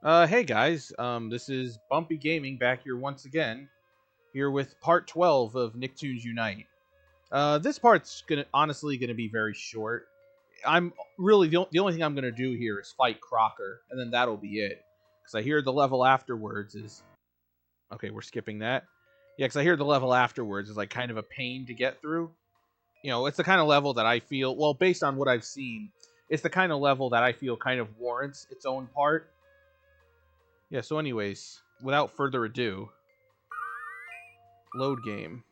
Hey guys, this is Bumpy Gaming back here once again, here with part 12 of Nicktoons Unite. This part's honestly gonna be very short. I'm really the only thing I'm gonna do here is fight Crocker, and then that'll be it. Because I hear the level afterwards is okay. We're skipping that. Yeah, because I hear the level afterwards is like kind of a pain to get through. You know, it's the kind of level that I feel well, based on what I've seen, it's the kind of level that I feel kind of warrants its own part. Yeah, so anyways, without further ado, load game.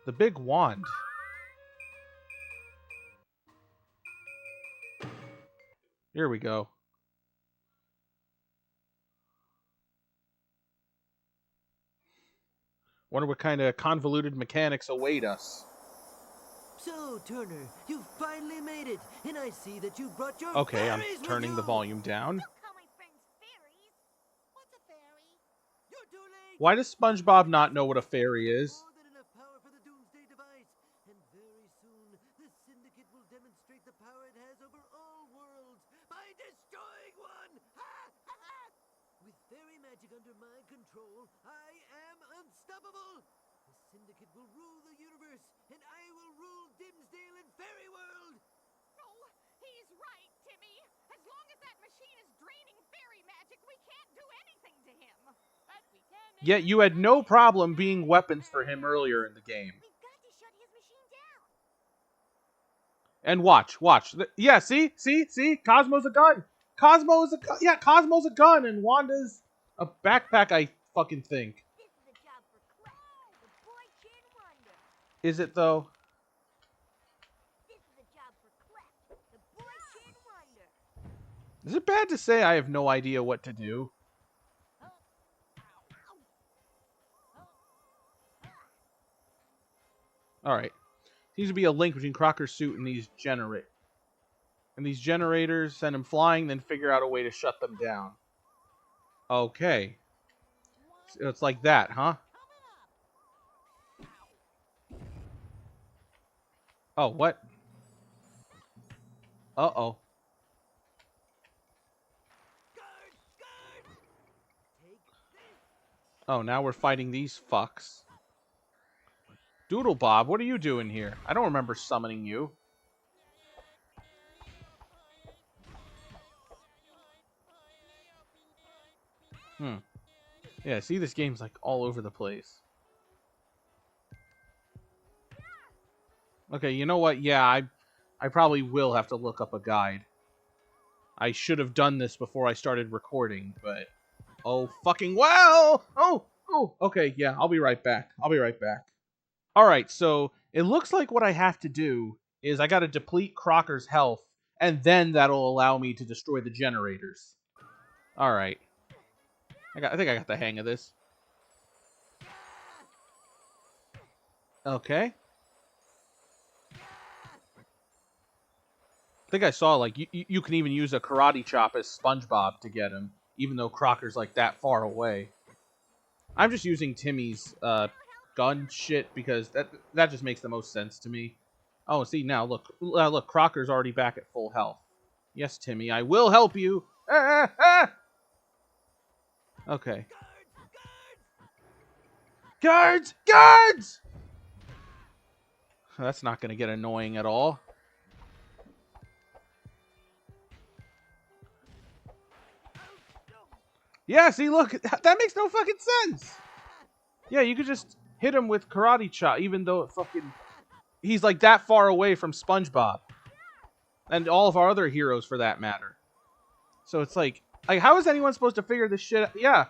The big wand. Here we go. Wonder what kind of convoluted mechanics await us. So, Turner, you finally made it, and I see that you brought your Okay, I'm fairies with turning the you. volume down. Don't call my friends fairies. What's a fairy? You're too late. Why does SpongeBob not know what a fairy is? More than enough power for the Doomsday device, and very soon the Syndicate will demonstrate the power it has over all worlds by destroying one. With fairy magic under my control, I am unstoppable. The Syndicate will rule the universe, and I will rule Dimsdale and Fairy World. No, he's right, Timmy. As long as that machine is draining fairy magic, we can't do anything to him. But we can. Yet you had no problem being weapons for him earlier in the game. We've got to shut his machine down. And watch. Yeah, see? Cosmo's a gun. Cosmo's a gun, and Wanda's a backpack, I fucking think. This is a job for Clef, the boy kid wonder. Is it, though? This is a job for Clef, the boy kid wonder. Is it bad to say I have no idea what to do? Alright. Seems to be a link between Crocker's suit and these generators send him flying, then figure out a way to shut them down. Okay. So it's like that, huh? Oh, what? Uh-oh. Oh, now we're fighting these fucks. Doodle Bob, what are you doing here? I don't remember summoning you. Yeah, see, this game's like all over the place. Okay, you know what? Yeah, I probably will have to look up a guide. I should have done this before I started recording, but oh fucking well! Oh, okay, yeah, I'll be right back. Alright, so it looks like what I have to do is I gotta deplete Crocker's health, and then that'll allow me to destroy the generators. Alright. I think I got the hang of this. Okay. I think I saw, like, you can even use a karate chop as SpongeBob to get him, even though Crocker's, like, that far away. I'm just using Timmy's, gun shit because that just makes the most sense to me. Oh, see, now, look, Crocker's already back at full health. Yes, Timmy, I will help you! Okay. Guards! That's not gonna get annoying at all. Yeah, see, look, that makes no fucking sense. Yeah, you could just hit him with karate chop, even though he's like that far away from SpongeBob, and all of our other heroes for that matter. So it's like how is anyone supposed to figure this shit out? Yeah,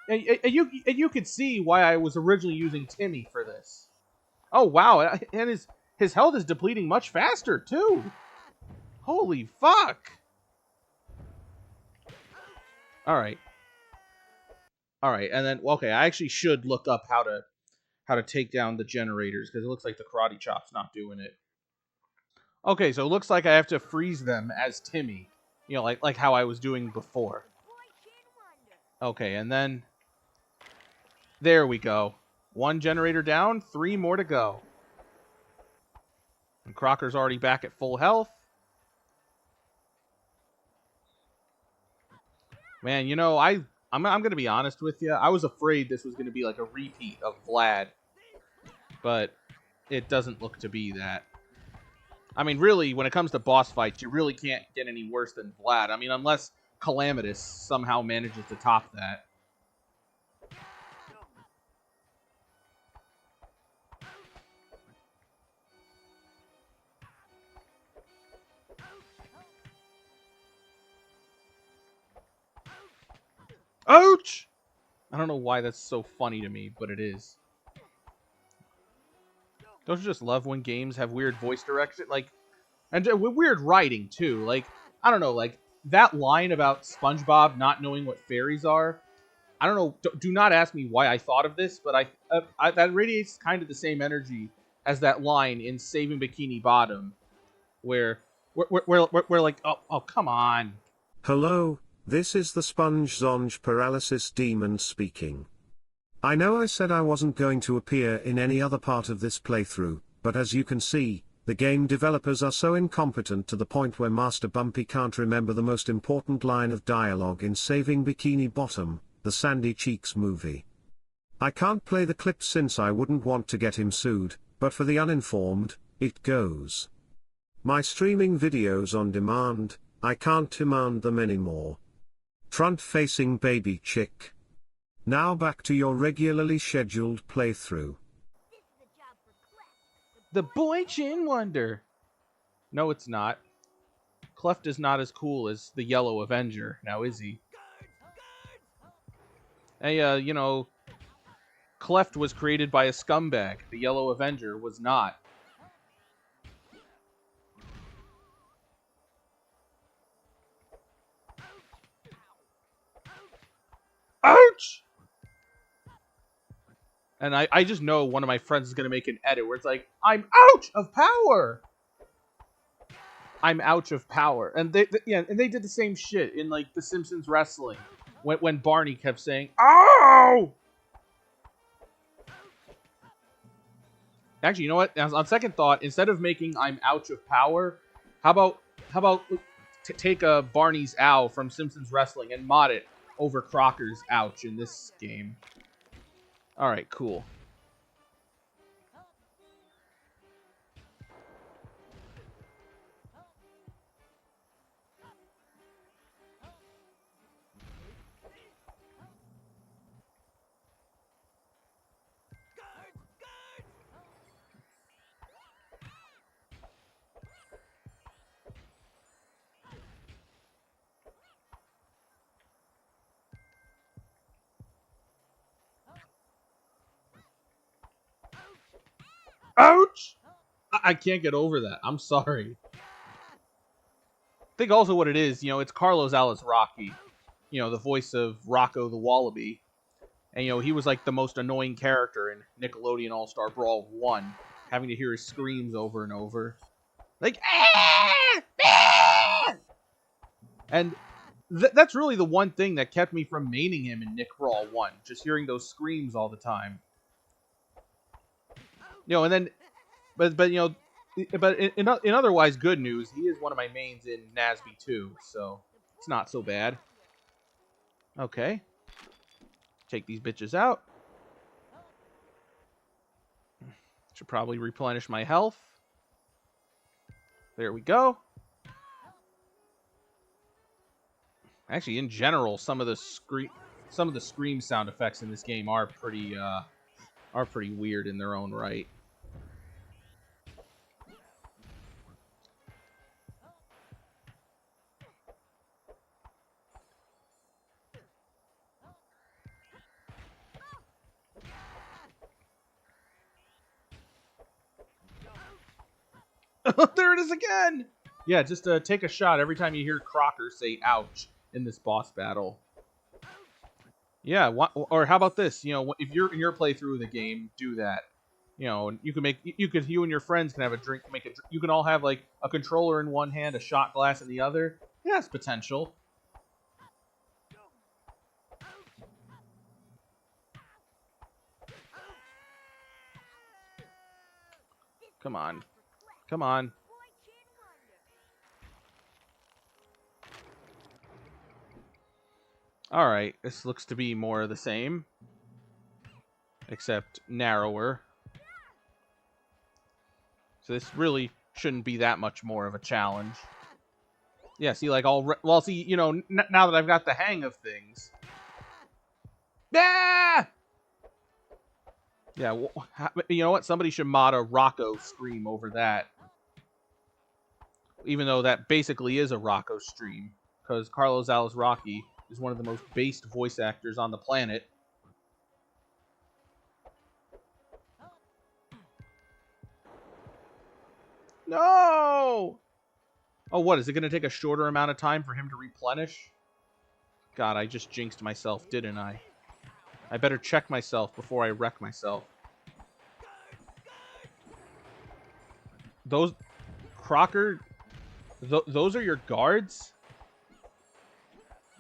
and you could see why I was originally using Timmy for this. Oh wow, and his health is depleting much faster too. Holy fuck! All right. And then okay, I actually should look up how to take down the generators because it looks like the karate chop's not doing it. Okay, so it looks like I have to freeze them as Timmy. You know, like how I was doing before. Okay, and then there we go. 1 generator down, 3 more to go. And Crocker's already back at full health. Man, you know, I'm gonna be honest with you. I was afraid this was gonna be like a repeat of Vlad, but it doesn't look to be that. I mean, really, when it comes to boss fights, you really can't get any worse than Vlad. I mean, unless Calamitous somehow manages to top that. Ouch! I don't know why that's so funny to me, but it is. Don't you just love when games have weird voice direction? Like, and weird writing, too. Like, I don't know, like, that line about SpongeBob not knowing what fairies are. I don't know, do not ask me why I thought of this, but that radiates kind of the same energy as that line in Saving Bikini Bottom, where we're like, oh, come on. Hello, this is the Sponge Zonge Paralysis Demon speaking. I know I said I wasn't going to appear in any other part of this playthrough, but as you can see, the game developers are so incompetent to the point where Master Bumpy can't remember the most important line of dialogue in Saving Bikini Bottom, the Sandy Cheeks movie. I can't play the clip since I wouldn't want to get him sued, but for the uninformed, it goes. My streaming videos on demand, I can't demand them anymore. Front-facing baby chick. Now back to your regularly scheduled playthrough. The Boy Chin Wonder. No, it's not. Cleft is not as cool as the Yellow Avenger, now is he? Hey, you know, Cleft was created by a scumbag. The Yellow Avenger was not. Ouch! And I just know one of my friends is going to make an edit where it's like, I'm ouch of power! I'm ouch of power. And they did the same shit in, like, The Simpsons Wrestling. When Barney kept saying, "Ow!" Actually, you know what? On second thought, instead of making "I'm ouch of power," how about take Barney's "ow" from Simpsons Wrestling and mod it over Crocker's "ouch" in this game? All right, cool. Ouch! I can't get over that. I'm sorry. I think also what it is, you know, it's Carlos Alazraqui, you know, the voice of Rocco the Wallaby. And, you know, he was like the most annoying character in Nickelodeon All-Star Brawl 1, having to hear his screams over and over. Like, ah! Ah! And that's really the one thing that kept me from maining him in Nick Brawl 1, just hearing those screams all the time. You know, and then, but you know, but in otherwise good news, he is one of my mains in Nasby 2, so it's not so bad. Okay. Take these bitches out. Should probably replenish my health. There we go. Actually, in general, some of the scream sound effects in this game are pretty weird in their own right. There it is again! Yeah, just take a shot every time you hear Crocker say "ouch" in this boss battle. Yeah, or how about this? You know, if you're in your playthrough of the game, do that. You know, you and your friends can have a drink. You can all have like a controller in one hand, a shot glass in the other, It has potential. Come on. Come on. Alright, this looks to be more of the same. Except narrower. So this really shouldn't be that much more of a challenge. Yeah, see, like, well, see, you know, now that I've got the hang of things. Ah! Yeah, you know what? Somebody should mod a Rocco stream over that. Even though that basically is a Rocco stream. Because Carlos Alazraqui is one of the most based voice actors on the planet. No! Oh, what? Is it going to take a shorter amount of time for him to replenish? God, I just jinxed myself, didn't I? I better check myself before I wreck myself. Those... Crocker... those are your guards?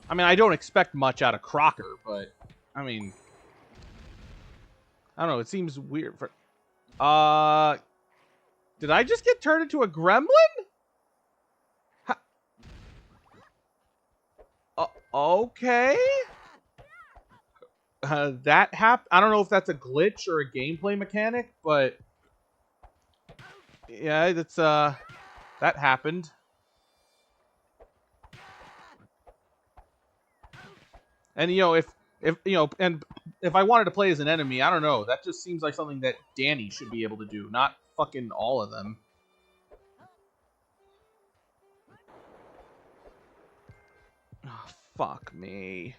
I mean, I don't expect much out of Crocker, but... I mean... I don't know, it seems weird for... Did I just get turned into a gremlin? Okay. That happened. I don't know if that's a glitch or a gameplay mechanic, but yeah, that's that happened. And you know, if you know, and if I wanted to play as an enemy, I don't know. That just seems like something that Danny should be able to do, not fucking all of them. Oh, fuck me.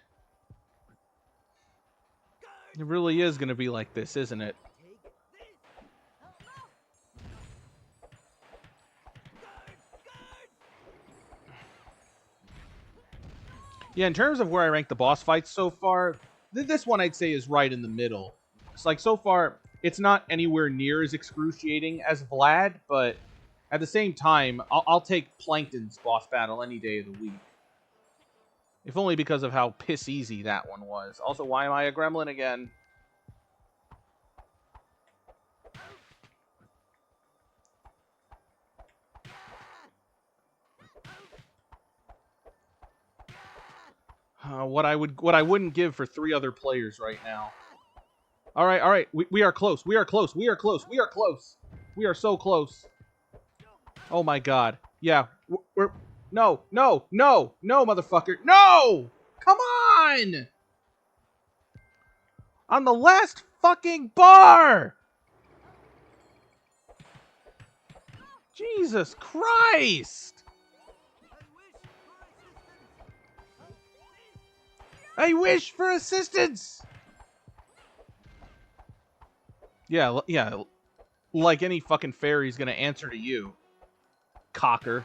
It really is going to be like this, isn't it? Yeah, in terms of where I rank the boss fights so far, this one I'd say is right in the middle. It's like, so far, it's not anywhere near as excruciating as Vlad, but at the same time, I'll take Plankton's boss battle any day of the week. If only because of how piss easy that one was. Also, why am I a gremlin again? What I wouldn't give for 3 other players right now. All right. We are close. We are close. We are close. We are close. We are so close. Oh my god. Yeah. We're no, motherfucker. No! Come on! On the last fucking bar! Jesus Christ! I wish for assistance! Yeah, like any fucking fairy's gonna answer to you. Cocker.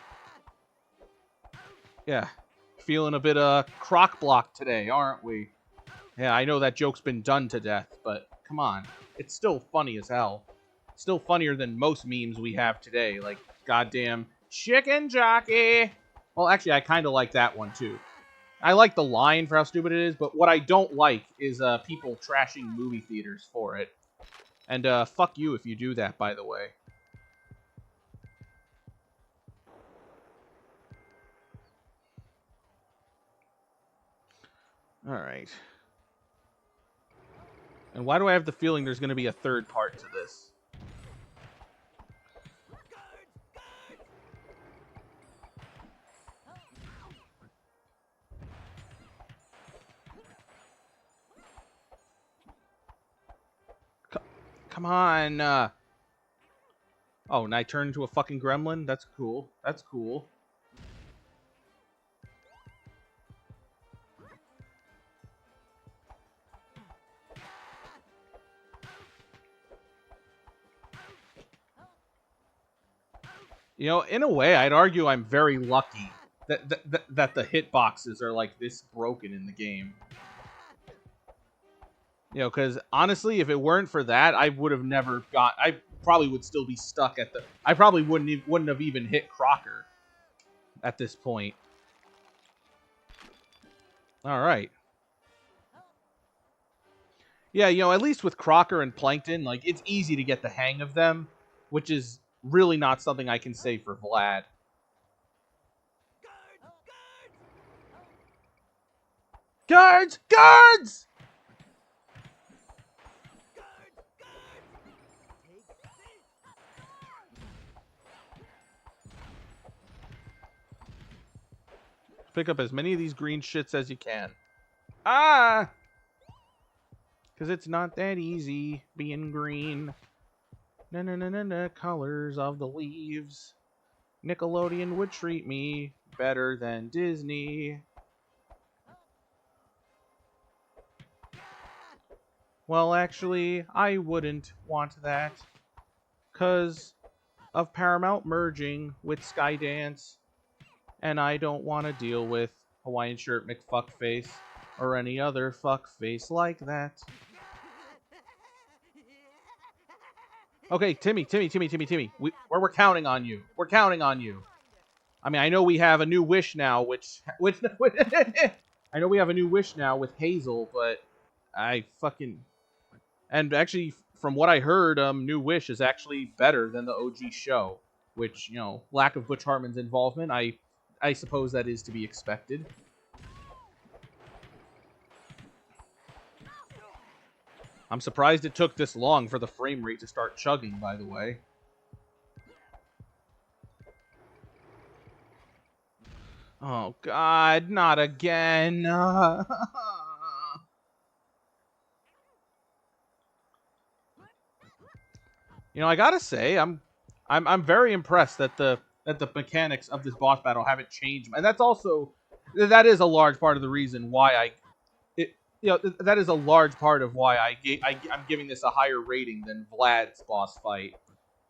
Yeah. Feeling a bit crock block today, aren't we? Yeah, I know that joke's been done to death, but come on. It's still funny as hell. Still funnier than most memes we have today, like goddamn chicken jockey. Well, actually, I kind of like that one too. I like the line for how stupid it is, but what I don't like is people trashing movie theaters for it. And fuck you if you do that, by the way. Alright. And why do I have the feeling there's going to be a third part to this? Come on. Oh, and I turned into a fucking gremlin? That's cool. That's cool. You know, in a way, I'd argue I'm very lucky that the hitboxes are like this broken in the game. You know, because honestly, if it weren't for that, I would have never got. I probably would still be stuck at the. I probably wouldn't have even hit Crocker at this point. All right. Yeah, you know, at least with Crocker and Plankton, like, it's easy to get the hang of them, which is really not something I can say for Vlad. Guards! Guards! Pick up as many of these green shits as you can. Ah! Because it's not that easy being green. Na na na na na, colors of the leaves. Nickelodeon would treat me better than Disney. Well, actually, I wouldn't want that. 'Cause of Paramount merging with Skydance. And I don't want to deal with Hawaiian Shirt McFuckface or any other fuckface like that. Okay, Timmy. We're counting on you. We're counting on you. I mean, I know we have a new wish now, which I know we have a new wish now with Hazel, but I fucking... And actually, from what I heard, New Wish is actually better than the OG show, which, you know, lack of Butch Hartman's involvement, I suppose that is to be expected. I'm surprised it took this long for the frame rate to start chugging, by the way. Oh, God, not again. You know, I gotta say, I'm very impressed that the mechanics of this boss battle haven't changed, and that is a large part of the reason why that is a large part of why I'm giving this a higher rating than Vlad's boss fight.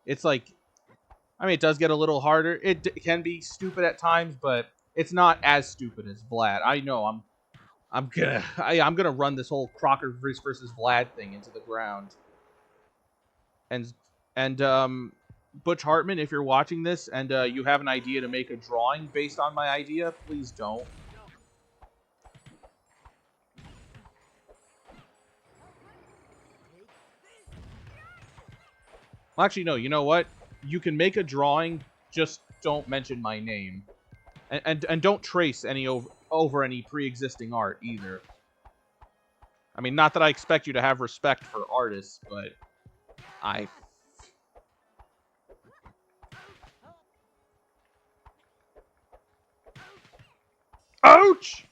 It's like, I mean, it does get a little harder. It can be stupid at times, but it's not as stupid as Vlad. I know I'm gonna run this whole Crocker versus Vlad thing into the ground. And Butch Hartman, if you're watching this and you have an idea to make a drawing based on my idea, please don't. Well, actually, no. You know what? You can make a drawing, just don't mention my name, and don't trace any over any pre-existing art either. I mean, not that I expect you to have respect for artists, but I... Ouch!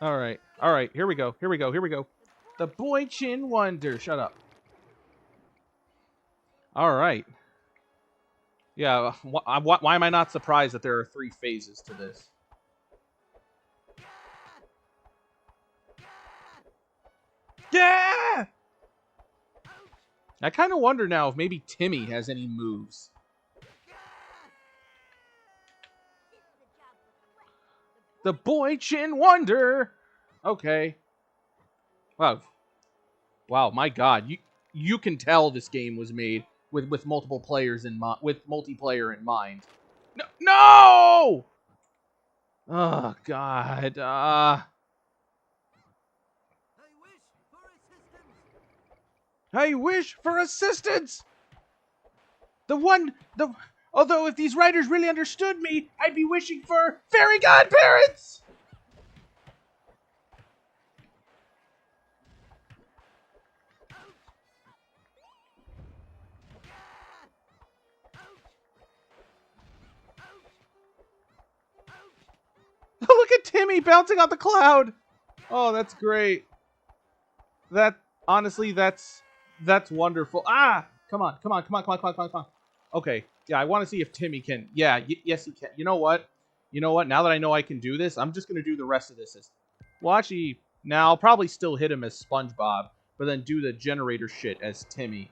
Alright, here we go. The Boy Chin Wonder. Shut up. Alright. Yeah, why am I not surprised that there are 3 phases to this? Yeah! I kind of wonder now if maybe Timmy has any moves. The Boy Chin Wonder! Okay. Wow. Wow, my God. You can tell this game was made with multiple players with multiplayer in mind. No! Oh, God. I wish for assistance! Although if these writers really understood me, I'd be wishing for fairy godparents! Look at Timmy bouncing off the cloud! Oh, that's great. Honestly, that's wonderful. Ah! Come on. Okay, yeah, I want to see if Timmy can... Yeah, yes, he can. You know what? Now that I know I can do this, I'm just going to do the rest of this. Well, actually, now I'll probably still hit him as SpongeBob, but then do the generator shit as Timmy.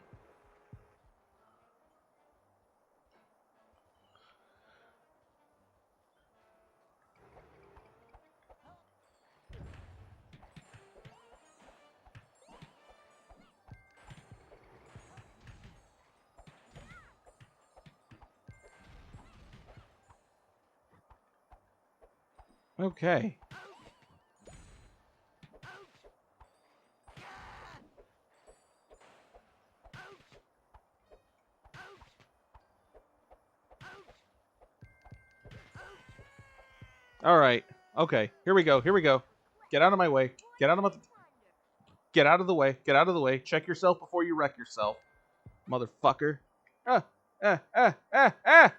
Okay. All right. Okay. Here we go. Here we go. Get out of my way. Get out of my... Get out of the way. Get out of the way. Check yourself before you wreck yourself, motherfucker.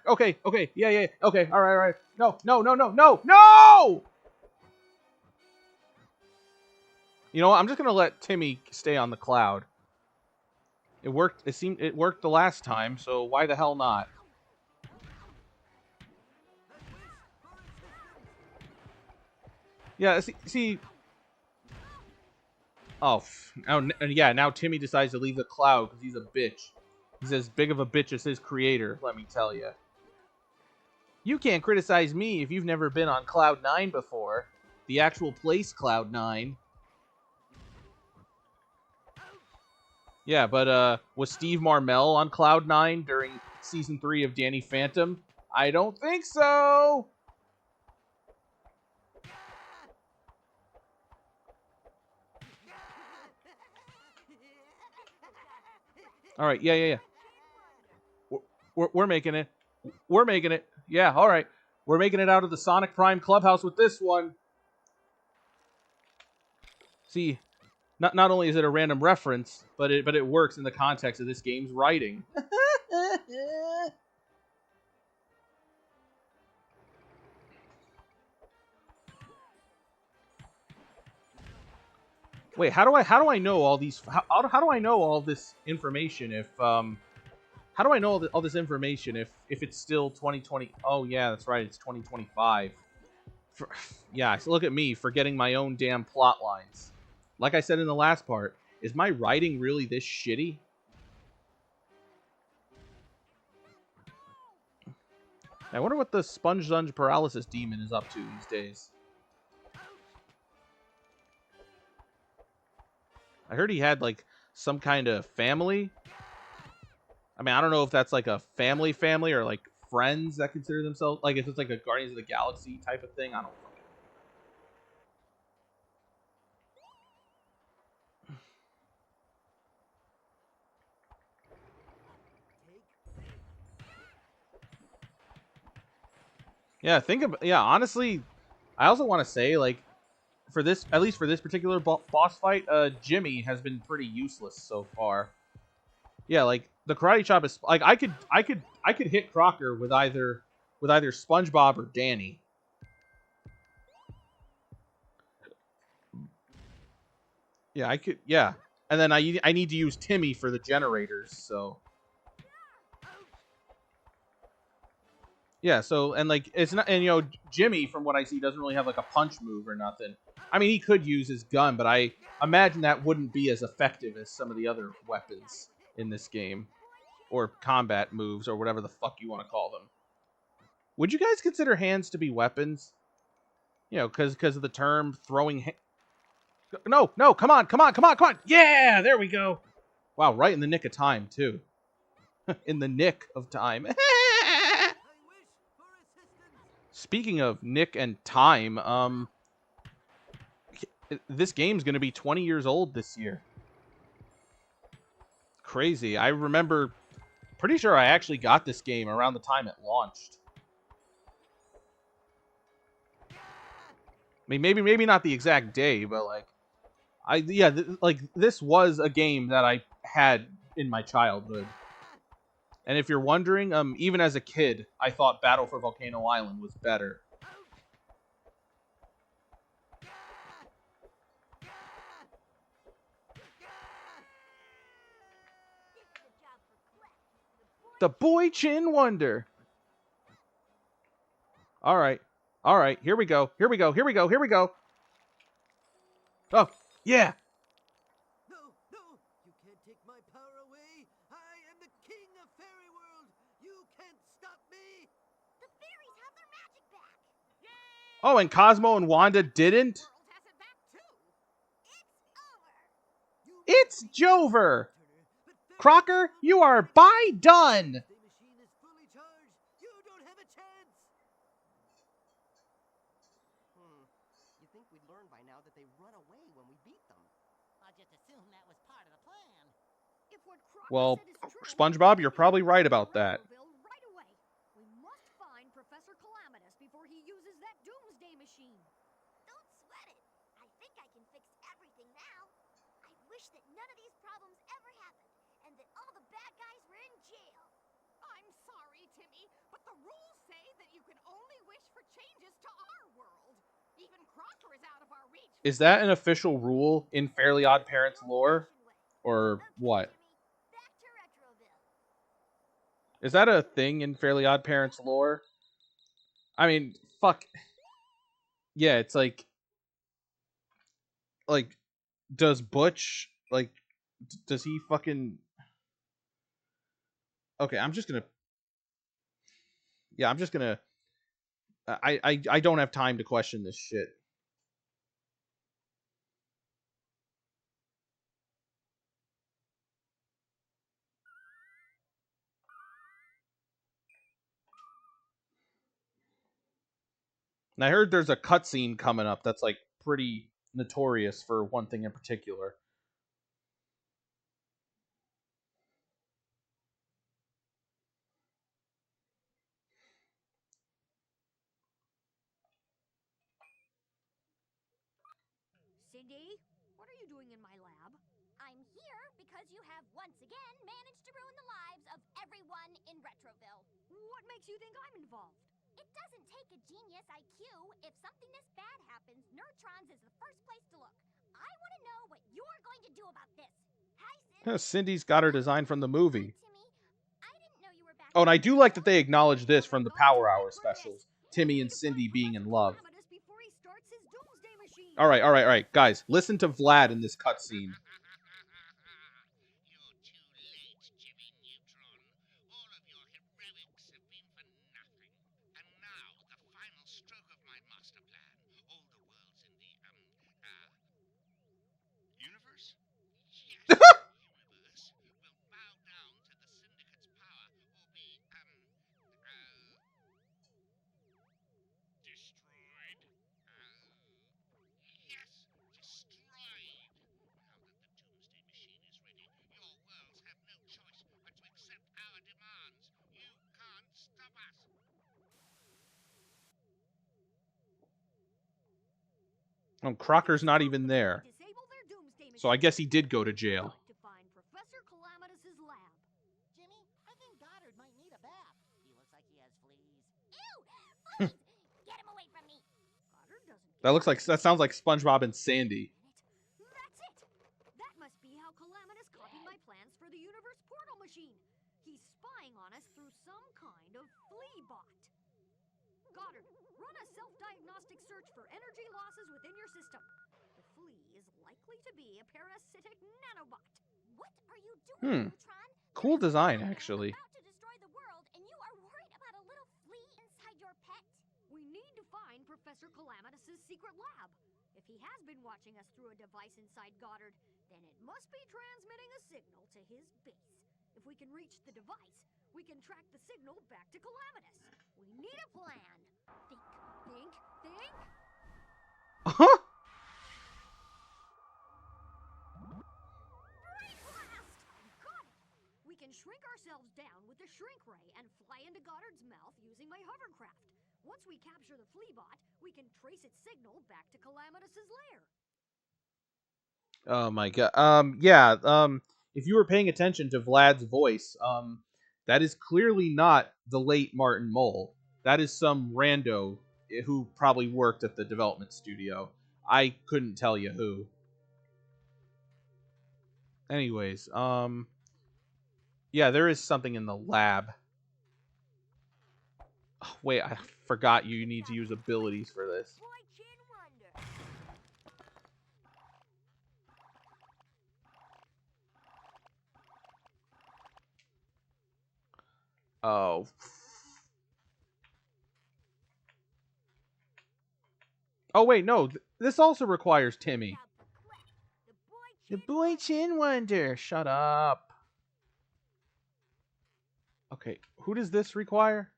Okay. Okay. Yeah. Yeah. Okay. All right. All right. No. No. No. No. No. No. You know what? I'm just gonna let Timmy stay on the cloud. It worked. It worked the last time. So why the hell not? Yeah. See. Oh. Yeah. Now Timmy decides to leave the cloud because he's a bitch. He's as big of a bitch as his creator. Let me tell you. You can't criticize me if you've never been on Cloud 9 before. The actual place Cloud 9. Yeah, but was Steve Marmel on Cloud 9 during Season 3 of Danny Phantom? I don't think so! Alright, yeah. We're making it. We're making it. Yeah, alright. We're making it out of the Sonic Prime Clubhouse with this one. See, not only is it a random reference, but it works in the context of this game's writing. Wait, how do I know all these? How do I know all this information if how do I know all this information if it's still 2020? Oh yeah, that's right, it's 2025. Yeah, so look at me forgetting my own damn plot lines. Like I said in the last part, is my writing really this shitty? I wonder what the Sponge Zunge Paralysis Demon is up to these days. I heard he had, like, some kind of family. I mean, I don't know if that's, like, a family or, like, friends that consider themselves... Like, if it's, like, a Guardians of the Galaxy type of thing. I don't fucking know. Yeah, honestly, I also want to say, like, for this, at least for this particular boss fight, Jimmy has been pretty useless so far. Yeah, like the karate chop is like I could hit Crocker with either SpongeBob or Danny. Yeah, I could. Yeah, and then I need to use Timmy for the generators. So yeah, so and like it's not, and you know Jimmy from what I see doesn't really have like a punch move or nothing. I mean, he could use his gun, but I imagine that wouldn't be as effective as some of the other weapons in this game. Or combat moves, or whatever the fuck you want to call them. Would you guys consider hands to be weapons? You know, because of the term throwing... No, come on. Yeah, there we go. Wow, right in the nick of time, too. In the nick of time. Speaking of Nick and time, this game's going to be 20 years old this year. Crazy. I remember... Pretty sure I actually got this game around the time it launched. I mean, maybe not the exact day, but like, like this was a game that I had in my childhood. And if you're wondering, even as a kid, I thought Battle for Volcano Island was better. The Boy Chin Wonder. All right. Here we go. Oh, yeah. No, you can't take my power away. I am the king of Fairy World. You can't stop me. The fairies have their magic back. Yay! Oh, and Cosmo and Wanda didn't? World has it back too. It's It's over. Jover. Crocker, you are by done. The machine is fully charged. You don't have a chance. think we'd learn by now that they run away when we beat them. I just assumed that was part of the plan. If what Crocker Well, said is true, SpongeBob, you're we probably need to right get to about that. Retroville right away. We must find Professor Calamitous before he uses that doomsday machine. Don't sweat it. I think I can fix everything now. I wish that none of these problems ever happened, and that all the bad guys were in jail. I'm sorry, Timmy, but the rules say that you can only wish for changes to our world. Even Crocker is out of our reach. Is that an official rule in Fairly Odd Parents lore? Or what? Timmy, back to Retroville. Is that a thing in Fairly Odd Parents lore? I mean, fuck. Yeah, it's like, does Butch, does he fucking... Okay, I'm just gonna... Yeah, I'm just gonna... I don't have time to question this shit. And I heard there's a cutscene coming up that's like pretty notorious for one thing in particular. Cindy, what are you doing in my lab? I'm here because you have once again managed to ruin the lives of everyone in Retroville. What makes you think I'm involved? It doesn't take a genius IQ. If something this bad happens, Nerdtrons is the first place to look. I want to know what you're going to do about this. Hi, Cindy. Cindy's got her design from the movie. Timmy, I didn't know you were back. Oh, and I do like that they acknowledge this from the Power Hour specials. Timmy and Cindy being in love. Before he starts his doomsday machine. All right, guys. Listen to Vlad in this cutscene. You're too late, Jimmy Neutron. All of your heroics have been for nothing. And now, the final stroke of my master plan. All the worlds in the, universe? Yes, universe will bow down to the Syndicate's power or be, destroyed. Yes, destroyed. Now that the Doomsday Machine is ready, your worlds have no choice but to accept our demands. You can't stop us. Oh, Crocker's not even there. Disable their doomsday machine. So I guess he did go to jail. To find Professor Calamitous' lab. Jimmy, I think Goddard might need a bath. He looks like he has fleas. Ew! Please! Get him away from me! Goddard doesn't. That sounds like SpongeBob and Sandy. That's it! That must be how Calamitous copied my plans for the universe portal machine. He's spying on us through some kind of flea bot. Goddard, run a self-diagnostic search for energy losses within your system. The flea is likely to be a parasitic nanobot. What are you doing, Neutron? Cool design, You're actually. about to destroy the world, and you are worried about a little flea inside your pet? We need to find Professor Calamitous' secret lab. If he has been watching us through a device inside Goddard, then it must be transmitting a signal to his base. If we can reach the device, we can track the signal back to Calamitous. We need a plan. Think. Huh? Ray blast! Got it! We can shrink ourselves down with the shrink ray and fly into Goddard's mouth using my hovercraft. Once we capture the flea bot, we can trace its signal back to Calamitous' lair. Oh my god. Yeah, if you were paying attention to Vlad's voice, that is clearly not the late Martin Mull. That is some rando who probably worked at the development studio. I couldn't tell you who. Anyways, yeah, there is something in the lab. Oh, wait, I forgot you need to use abilities for this. Boy, Chin Wonder. Oh. Oh wait, no. This also requires Timmy. The boy Chin Wonder. Shut up. Okay, who does this require?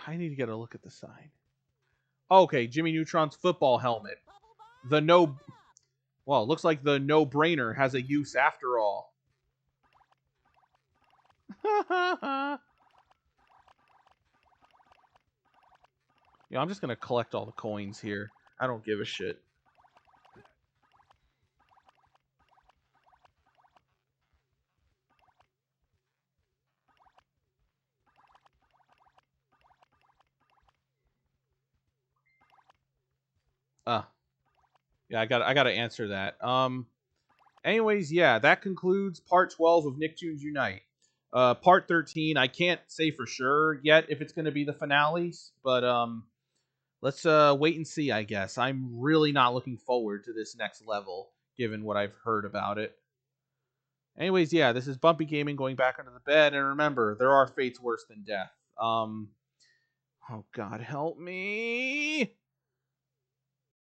I need to get a look at the sign. Okay, Jimmy Neutron's football helmet. The no... Well, it looks like the no-brainer has a use after all. Yeah, I'm just gonna collect all the coins here. I don't give a shit. Yeah, I gotta answer that. Anyways, yeah, that concludes part 12 of Nicktoons Unite. Part 13, I can't say for sure yet if it's gonna be the finales, but let's wait and see, I guess. I'm really not looking forward to this next level, given what I've heard about it. Anyways, yeah, this is Bumpy Gaming going back under the bed, and remember, there are fates worse than death. Oh God, help me!